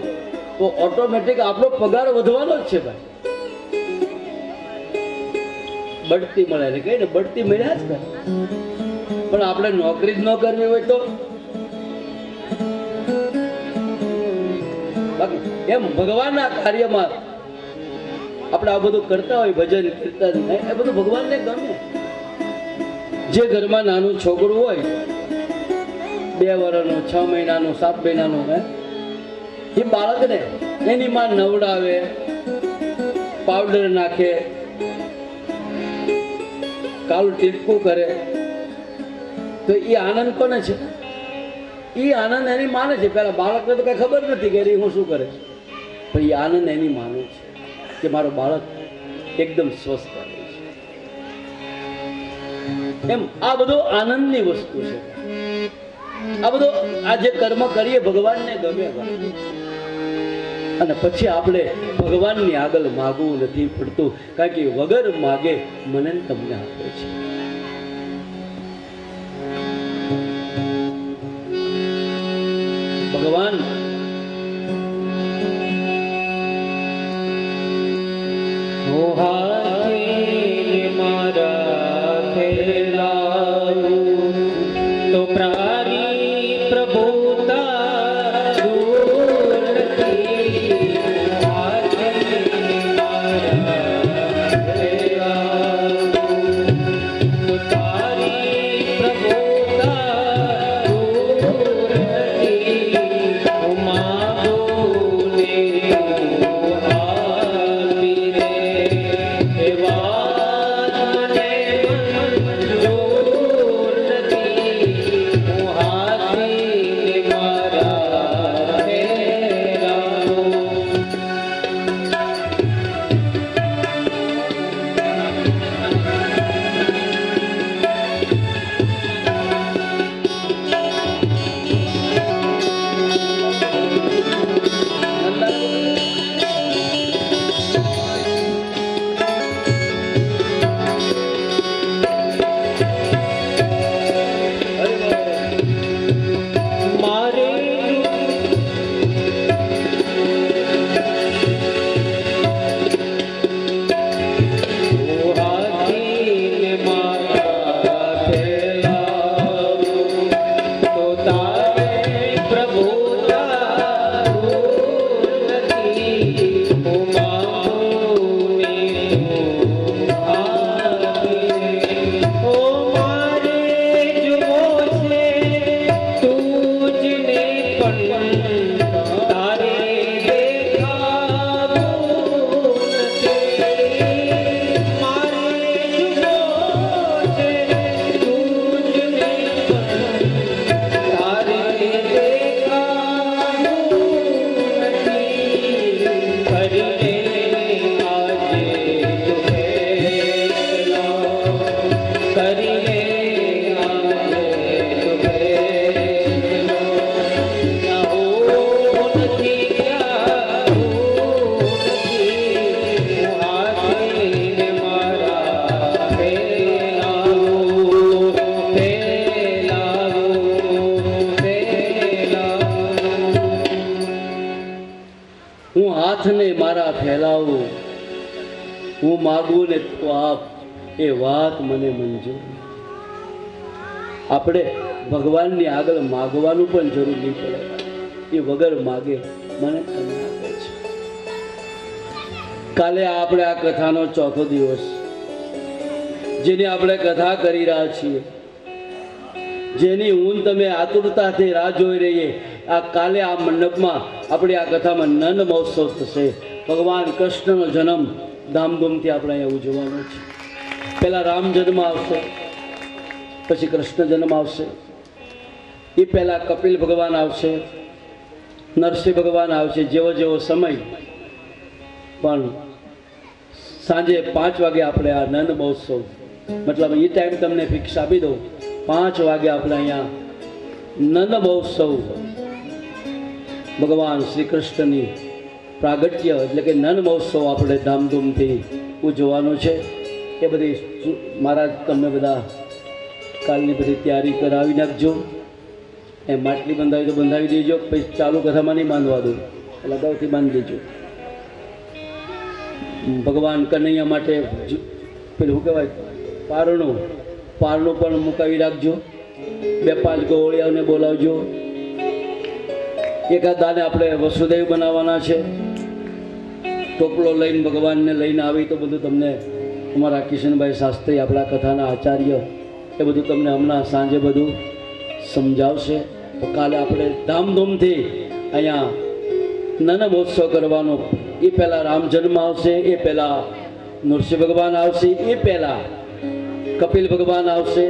Speaker 1: તો ઓટોમેટિક આપણો પગાર વધવાનો જ છે ભાઈ. બઢતી મળે ને કઈ ને બઢતી મળ્યા જ કરે. પણ આપણે નોકરી જ ન કરવી હોય તો બાકી એમ ભગવાનના કાર્યમાં આપણે આ બધું કરતા હોય, ભજન કીર્તન, એ બધું ભગવાનને ગમે. જે ઘરમાં નાનું છોકરું હોય, 2 વર્ષનું, 6 મહિનાનું, 7 મહિનાનું, એ બાળકને એની માં નવડાવે, પાવડર નાખે, કાળું ટીપકું કરે, તો એ આનંદ કોને છે? એ આનંદ એની માને છે. પેલા બાળકને તો કઈ ખબર નથી કે હું શું કરે, પણ એ આનંદ એની માને છે કે મારો બાળક એકદમ સ્વસ્થ રહે છે. એમ આ બધું આનંદની વસ્તુ છે. આ બધું આ જે કર્મ કરીએ ભગવાનને ગમે. અને પછી આપણે ભગવાનની આગળ માગવું નથી પડતું, કારણ કે વગર માગે મને તમને આપે છે. ભગવાન
Speaker 2: મારા ખેલાયું તો પ્રારી પ્રભુતા દૂર નથી. તારી પ્રભુતા દૂર નથી.
Speaker 1: ફેલાવું, હું માગું ને તો આપ, એ વાત મને મંજૂર. આપણે ભગવાનની આગળ માગવાનું પણ જરૂર નહીં પડે. એ વગર માગે મને તમે આપે છે. કાલે આપણે આ કથાનો ચોથો દિવસ, જેની આપણે કથા કરી રહ્યા છીએ, જેની હું તમે આતુરતાથી રાહ જોઈ રહીએ. આ કાલે આ મંડપમાં આપણે આ કથામાં નંદ મહોત્સવ થશે. ભગવાન કૃષ્ણનો જન્મ ધામધૂમથી આપણે અહીંયા ઉજવવાનો છે. પહેલાં રામ જન્મ આવશે, પછી કૃષ્ણ જન્મ આવશે. એ પહેલાં કપિલ ભગવાન આવશે, નરસિંહ ભગવાન આવશે, જેવો જેવો સમય. પણ સાંજે 5 વાગે આપણે આ નંદ મહોત્સવ, મતલબ એ ટાઈમ તમને ફિક્સ આપી દઉં, 5 વાગે આપણે અહીંયા નંદ મહોત્સવ, ભગવાન શ્રી કૃષ્ણની પ્રાગટ્ય એટલે કે નંદ મહોત્સવ આપણે ધામધૂમથી ઉજવવાનો છે. એ બધી મહારાજ તમને બધા કાલની બધી તૈયારી કરાવી નાખજો. એ માટલી બંધાવી તો બંધાવી દેજો, પછી ચાલુ કથામાં નહીં બાંધવા દો, એટલે અગાઉથી બાંધી દેજો. ભગવાન કનૈયા માટે પેલું શું કહેવાય, પારણું પણ મુકાવી રાખજો. 2-5 ગોળિયાઓને બોલાવજો. એકાદ દાને આપણે વસુદેવ બનાવવાના છે. ટોપલો લઈને ભગવાનને લઈને આવી તો બધું તમને અમારા કિશનભાઈ શાસ્ત્રી, આપણા કથાના આચાર્ય, એ બધું તમને હમણાં સાંજે બધું સમજાવશે. તો કાલે આપણે ધામધૂમથી અહીંયા નંદ મહોત્સવ કરવાનો. એ પહેલાં રામ જન્મ આવશે, એ પહેલાં નરસિંહ ભગવાન આવશે, એ પહેલાં કપિલ ભગવાન આવશે.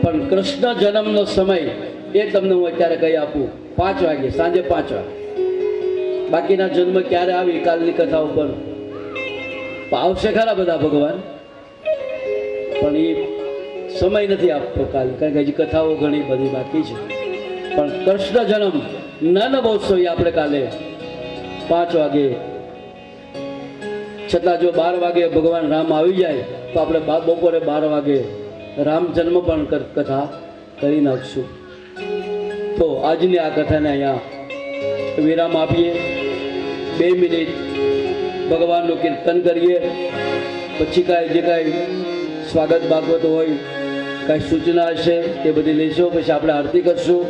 Speaker 1: પણ કૃષ્ણ જન્મનો સમય એ તમને હું અત્યારે કહી આપું, 5 વાગે, સાંજે 5 વાગે. બાકીના જન્મ ક્યારે આવી કાલની કથા ઉપર આવશે ખરા બધા ભગવાન, પણ એ સમય નથી આપતો કાલ, કારણ કે હજી કથાઓ ઘણી બધી બાકી છે. પણ કૃષ્ણ જન્મ નંદ મહોત્સવ આપણે કાલે 5 વાગે. છતાં જો 12 વાગે ભગવાન રામ આવી જાય તો આપણે બપોરે 12 વાગે રામ જન્મ પણ કથા કરી નાખશું. તો આજની આ કથાને અહીંયા વિરામ આપીએ. 2 મિનિટ ભગવાનનું કીર્તન કરીએ. પછી કાંઈ જે કાંઈ સ્વાગત ભાગવત હોય, કાંઈ સૂચના હશે તે બધી લઈશું. પછી આપણે આરતી કરશું.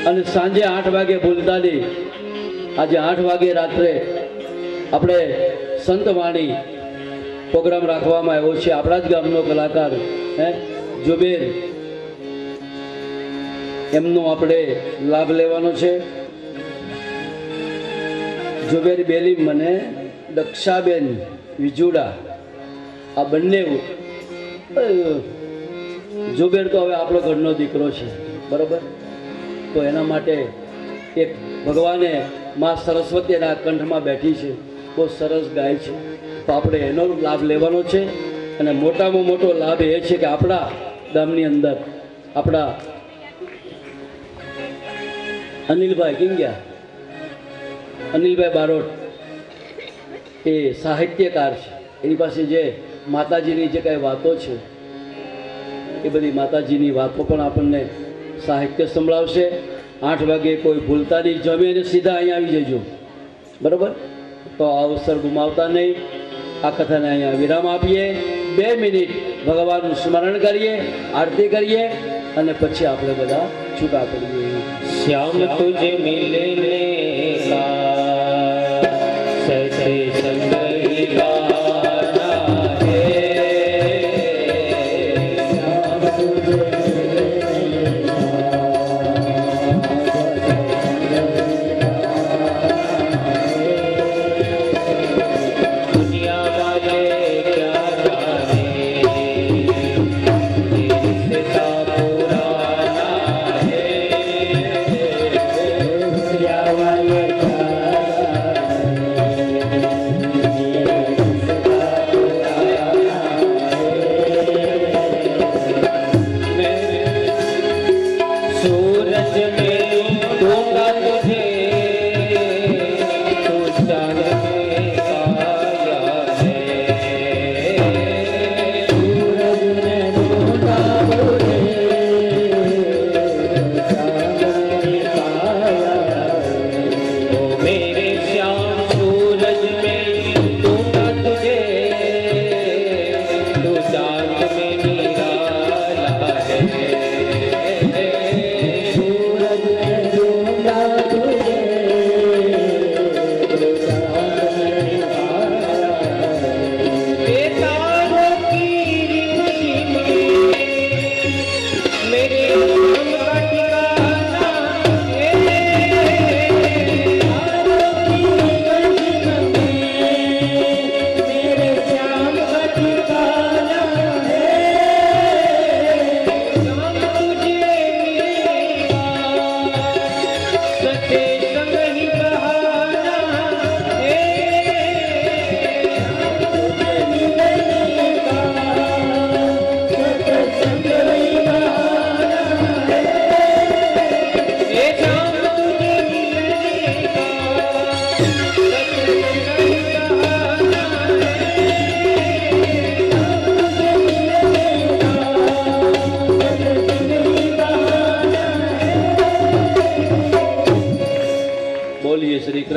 Speaker 1: અને સાંજે 8 વાગે ભૂલતા નહીં, આજે 8 વાગે રાત્રે આપણે સંતવાણી પ્રોગ્રામ રાખવામાં આવ્યો છે. આપણા જ ગામનો કલાકાર જુબેર, એમનો આપણે લાભ લેવાનો છે. જુબેર બેલી મને દક્ષાબેન વિજુડા, આ બંને. જુબેર તો હવે આપણો ઘરનો દીકરો છે, બરાબર. તો એના માટે એક ભગવાને માં સરસ્વતી એના કંઠમાં બેઠી છે, બહુ સરસ ગાય છે. તો આપણે એનો લાભ લેવાનો છે. અને મોટામાં મોટો લાભ એ છે કે આપણા ગામની અંદર આપણા અનિલભાઈ કેમ ગયા, અનિલભાઈ બારોટ, એ સાહિત્યકાર છે. એની પાસે જે માતાજીની જે કાંઈ વાતો છે એ બધી માતાજીની વાતો પણ આપણને સાહિત્ય સંભળાવશે. 8 વાગે કોઈ ભૂલતા નહીં, જમીને સીધા અહીંયા આવી જજો, બરાબર. તો આ અવસર ગુમાવતા નહીં. આ કથાને અહીંયા વિરામ આપીએ. 2 મિનિટ ભગવાનનું સ્મરણ કરીએ, આરતી કરીએ અને પછી આપણે બધા છૂટા પડીએ.
Speaker 2: श्याम तुझे मिलने का सच्चे संग ही गाना है, श्याम तुझे मिलने दुनिया वाले क्या जाने रिश्ता पुराना है, दुनिया वाले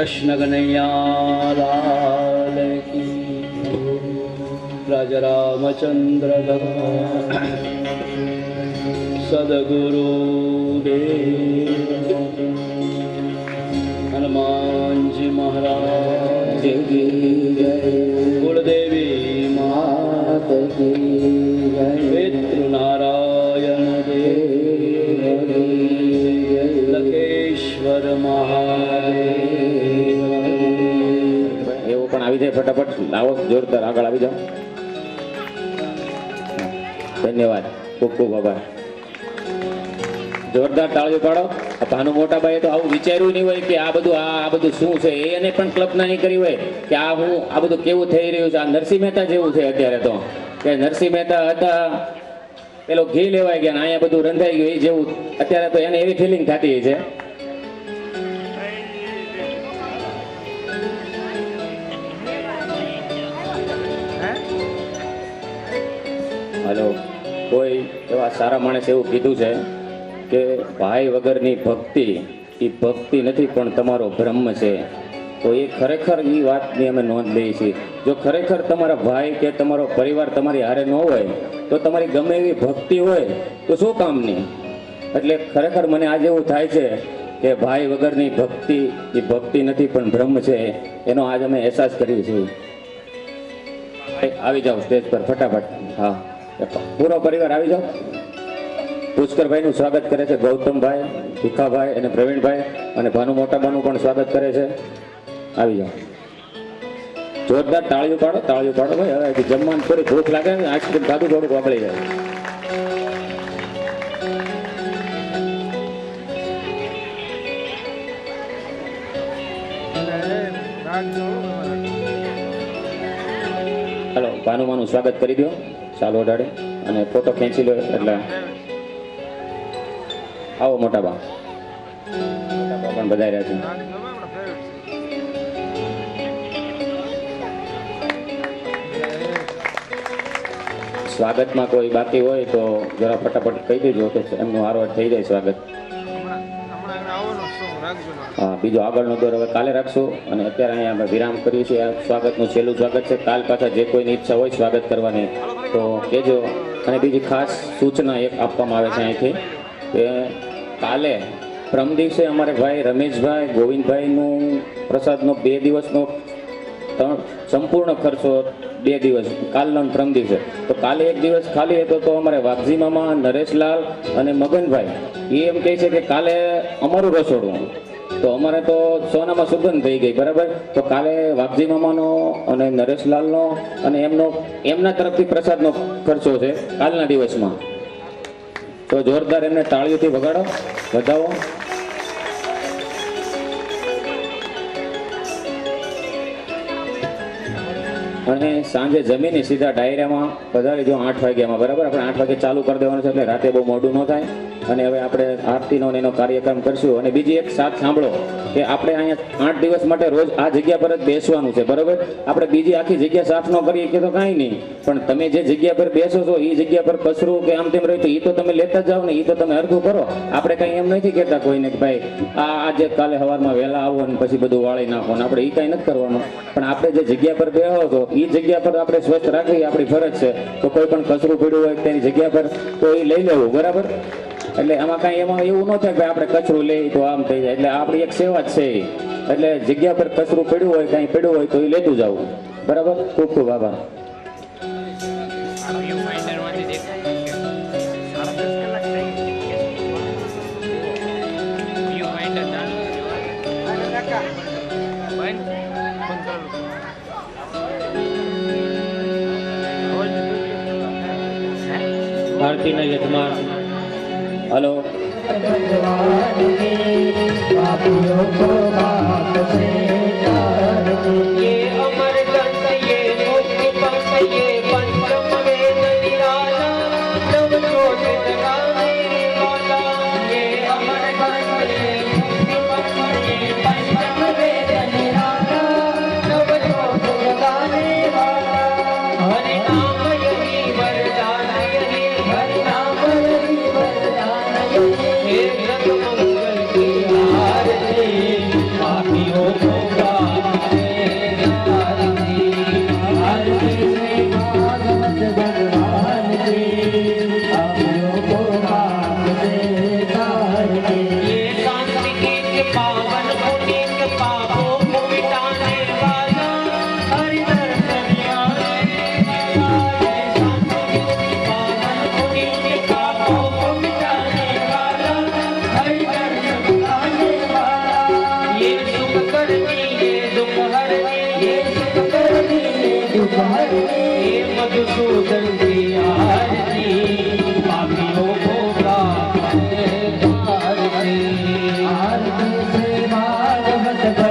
Speaker 1: કૃષ્ણ કનૈયા લાલ કી રાજા રામચંદ્ર ભગવાન સદગુરુ દેવ હનુમાનજી મહારાજ કી જય કુળદેવી માત કી જય પિતૃનારાયણ દેવ લકેશ્વર મહાદેવ
Speaker 2: એવું પણ આવી જાય ફટાફટ લાવો જોરદાર આગળ આવી જાઓ ધન્યવાદ ખૂબ ખૂબ આભાર જોરદાર તાળીઓ પાડો આ ભાનુ મોટાભાઈએ તો આવું વિચાર્યું નહીં હોય કે આ બધું શું છે એને પણ કલ્પના નહીં કરી હોય કે આ બધું કેવું થઈ રહ્યું છે આ નરસિંહ મહેતા જેવું છે અત્યારે તો કે નરસિંહ મહેતા હતા પેલો ઘી લેવાય ગયા ને અહીંયા બધું રંધાઈ ગયું એ જેવું અત્યારે તો એને એવી ફિલિંગ થતી છે હલો કોઈ એવા સારા માણસે એવું કીધું છે કે ભાઈ વગરની ભક્તિ એ ભક્તિ નથી પણ તમારો બ્રહ્મ છે તો એ ખરેખર એ વાતની અમે નોંધ લઈએ છીએ જો ખરેખર તમારા ભાઈ કે તમારો પરિવાર તમારી હારે ન હોય તો તમારી ગમે એવી ભક્તિ હોય તો શું કામની એટલે ખરેખર મને આજે એવું થાય છે કે ભાઈ વગરની ભક્તિ એ ભક્તિ નથી પણ બ્રહ્મ છે એનો આજ અમે અહેસાસ કરીએ છીએ આવી જાઓ સ્ટેજ પર ફટાફટ હા પૂરો પરિવાર આવી જાઓ પુષ્કરભાઈનું સ્વાગત કરે છે ગૌતમભાઈ ભીખાભાઈ અને પ્રવીણભાઈ અને ભાનુ મોટાબાનું પણ સ્વાગત કરે છે આવી જાઓ જોરદાર તાળીઓ પાડો ભાઈ હવે જમવાનું થોડી ભૂખ લાગે ને આઈસ્ક્રીમ ખાધું થોડુંક વગળી જાય ચાલો ભાનુમાનું સ્વાગત કરી દો ચાલો ઓડાડે અને ફોટો ખેંચી લો એટલે આવો મોટાબા પણ બધા રહ્યા છે સ્વાગતમાં કોઈ બાકી હોય તો જરા ફટાફટ કહી દેજો કે એમનું હારવાર થઈ જાય સ્વાગત હા બીજો આગળનો દોર હવે કાલે રાખશું અને અત્યારે અહીંયા અમે વિરામ કર્યું છે આ સ્વાગતનું છેલ્લું સ્વાગત છે કાલ પાછા જે કોઈની ઈચ્છા હોય સ્વાગત કરવાની તો કહેજો અને બીજી ખાસ સૂચના એક આપવામાં આવે છે અહીંથી કે કાલે પ્રમ દિવસે અમારે ભાઈ રમેશભાઈ ગોવિંદભાઈનું પ્રસાદનો 2 દિવસનો સંપૂર્ણ ખર્ચો 2 દિવસ કાલનો પ્રમ દિવસે તો કાલે 1 દિવસ ખાલી હતો તો અમારે વાઘજી મામા નરેશલાલ અને મગનભાઈ એ એમ કહે છે કે કાલે અમારું રસોડું તો અમારે તો સોનામાં સુગંધ થઈ ગઈ બરાબર તો કાલે વાઘજી મામાનો અને નરેશલાલનો અને એમના તરફથી પ્રસાદનો ખર્ચો છે કાલના દિવસમાં તો જોરદાર એમને તાળીઓથી વગાડો વધાવો અને સાંજે જમીને સીધા ડાયરામાં પધારી જો 8 વાગ્યામાં બરાબર આપણે 8 વાગે ચાલુ કરી દેવાનું છે એટલે રાતે બહુ મોડું ન થાય અને હવે આપણે આરતીનો એનો કાર્યક્રમ કરશું અને બીજી એક સાથ સાંભળો કે આપણે અહીંયા 8 દિવસ માટે રોજ આ જગ્યા પર જ બેસવાનું છે બરાબર આપણે બીજી આખી જગ્યા સાફ ન કરીએ કે તો કાંઈ નહીં પણ તમે જે જગ્યા પર બેસો છો એ જગ્યા પર કચરું કે આમ તેમ રહ્યું તો એ તો તમે લેતા જાઓ ને એ તો તમે હરખું કરો આપણે કાંઈ એમ નથી કહેતા કોઈને કે ભાઈ આજે કાલે સવારમાં વહેલા આવો ને પછી બધું વાળી નાખો ને આપણે એ કાંઈ નથી કરવાનું પણ આપણે જે જગ્યા પર બેહો છો એ જગ્યા પર આપણે સ્વસ્થ રાખવી આપણી ફરજ છે તો કોઈ પણ કચરું પડ્યું હોય તેની જગ્યા પર તો એ લઈ લેવું બરાબર એટલે આમાં કાંઈ એમાં એવું ન થાય કે આપણે કચરું લઈએ તો આમ થઈ જાય એટલે આપણી એક સેવા જ છે એટલે જગ્યા પર કચરું પડ્યું હોય કાંઈ પડ્યું હોય તો એ લેતું જવું બરાબર ખૂબ ખૂબ આભાર આરતીના યજમાન હલો
Speaker 3: ये अमर कंठ ये मुक्ति पंथ ये पंचम वेद निराला नव छोट गाने वाला ये अमर कंठ ये मुक्ति पंथ ये पंचम वेद निराला नव छोट गाने वाला हरि नाम यही वरदान यही हरि नाम यही वरदान यही हे व्रत मंगल की आरती पापियों को એ મધુસૂદન